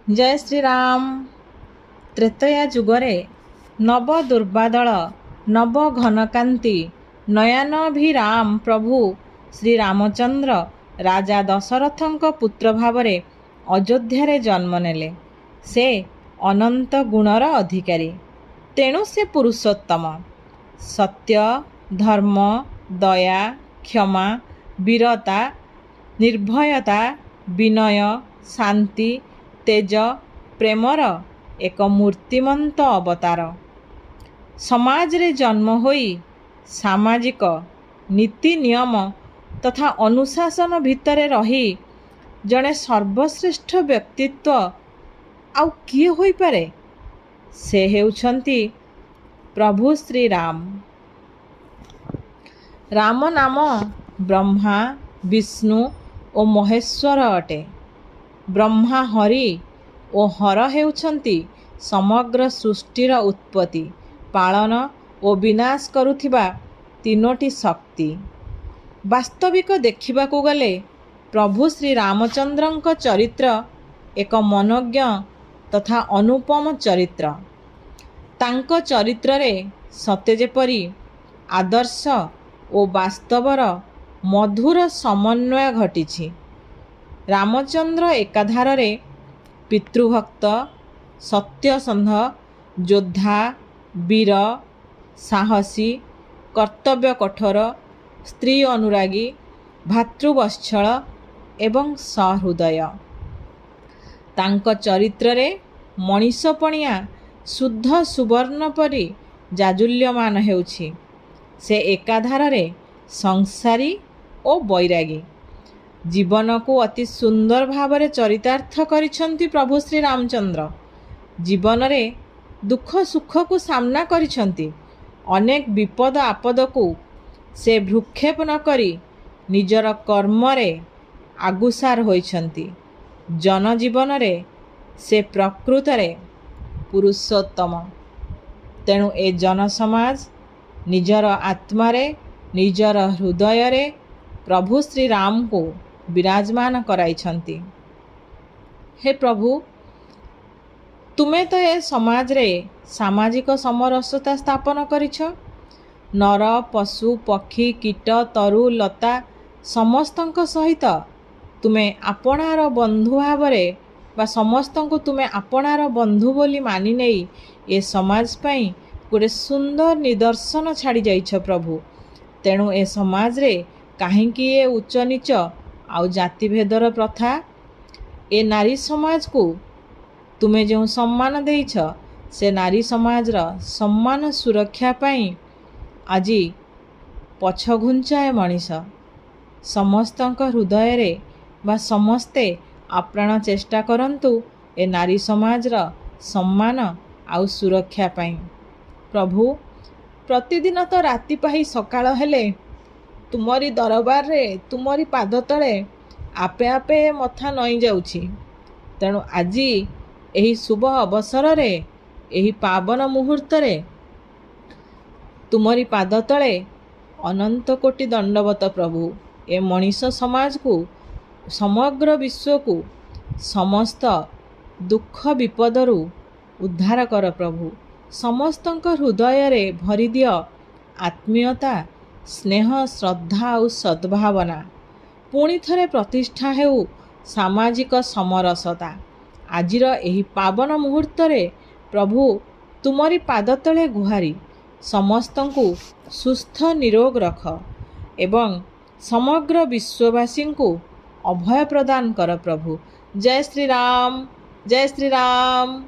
जय श्री राम। त्रेतया जुगरे नव दुर्बादल नव घनकांति नयनाभिराम प्रभु श्री रामचंद्र राजा दशरथंक पुत्र भावरे अयोध्यारे जन्म नेले। से अनंत गुणर अधिकारी, तेणु से पुरुषोत्तम। सत्य, धर्म, दया, क्षमा, वीरता, निर्भयता, विनय, शांति, तेज, प्रेमर एक मूर्तिमंत अवतार। समाज रे जन्म होई सामाजिक नीति नियम तथा अनुशासन भितरे रही जड़े सर्वश्रेष्ठ व्यक्तित्व आउ किए होई पारे? से हेउछंती प्रभु श्री राम। राम नाम ब्रह्मा, विष्णु और महेश्वर अटे। ब्रह्मा हरि और हर हेउछंती समग्र सृष्टिर उत्पत्ति, पालन और विनाश करुथिबा तीनोटी शक्ति। वास्तविक देखिबाकू गले प्रभु श्री रामचंद्रंक चरित्र एक मनोज्ञ तथा अनुपम चरित्र। तांक चरित्र रे सते जेपरी आदर्श और वास्तवर मधुर समन्वय घटिछि। रामचंद्र एकाधार रे पितृभक्त, सत्यसंध, योद्धा, वीर, साहसी, कर्तव्य कठोर, स्त्री अनुरागी, भातृवत्सल एवं सहृदय। तांक चरित्र रे मनीषपणिया शुद्ध सुवर्ण परी जाजुल्यमान हेउछि। से एकाधार रे संसारी और बैरागी। जीवन को अति सुंदर भावरे चरितार्थ करिछंती प्रभु श्री रामचंद्र। जीवन रे दुख सुख को सामना करिछंती। अनेक विपद आपद को से भ्रुक्षेप न करी निजर कर्म रे आगुसार होइछंती। जनजीवन रे से प्रकृत रे पुरुषोत्तम। तेणु ए जन समाज निजर आत्मा रे निजर हृदय रे प्रभु श्री राम को विराजमान कराइछंती। हे प्रभु, तुमे तो ए समाज रे सामाजिक समरसता स्थापन करिछ। नर, पशु, पक्षी, कीट, तरु, लता समस्तंक सहित तुमे आपणार बंधु भावरे बा समस्तंको तुमे आपणार बंधु बोली मानि नेई ए समाज पई गोटे सुंदर निदर्शन छाड़ी जाइछ प्रभु। तेणु ए समाज रे काहींकि ए उच्च नीच आउ जातिभेदर प्रथा? ए नारी समाज को तुमे जो सम्मान देइछ से नारी समाज रा सम्मान सुरक्षा पाई आजी पछ घुंचाए मनीष। समस्तंक हृदय रे बा समस्ते आप्राण चेष्टा करंतु ए नारी समाज रा सम्मान आउ सुरक्षा पाई। प्रभु, प्रतिदिन तो राति पाही सकाळ हेले तुमरी दरबार रे तुमरी पाद तले आपे आपे मथा नई जाउछि। तेणु आजी एही शुभ अवसर रे एही पावन मुहूर्त रे तुमरी पाद तले अनंत कोटि दंडवत प्रभु। ए मनीष समाज को समग्र विश्व को समस्त दुख विपदरू उद्धार कर प्रभु। समस्तंक हृदय रे भरी दियो आत्मीयता, स्नेह, श्रद्धा और सद्भावना। पुणी थरे प्रतिष्ठा हेउ सामाजिक समरसता। आजिर एही पावन मुहूर्त रे प्रभु तुमरी पाद तले गुहारी समस्तंकु सुस्थ निरोग रख एवं समग्र विश्ववासी को अभय प्रदान कर प्रभु। जय श्री राम, जय श्री राम।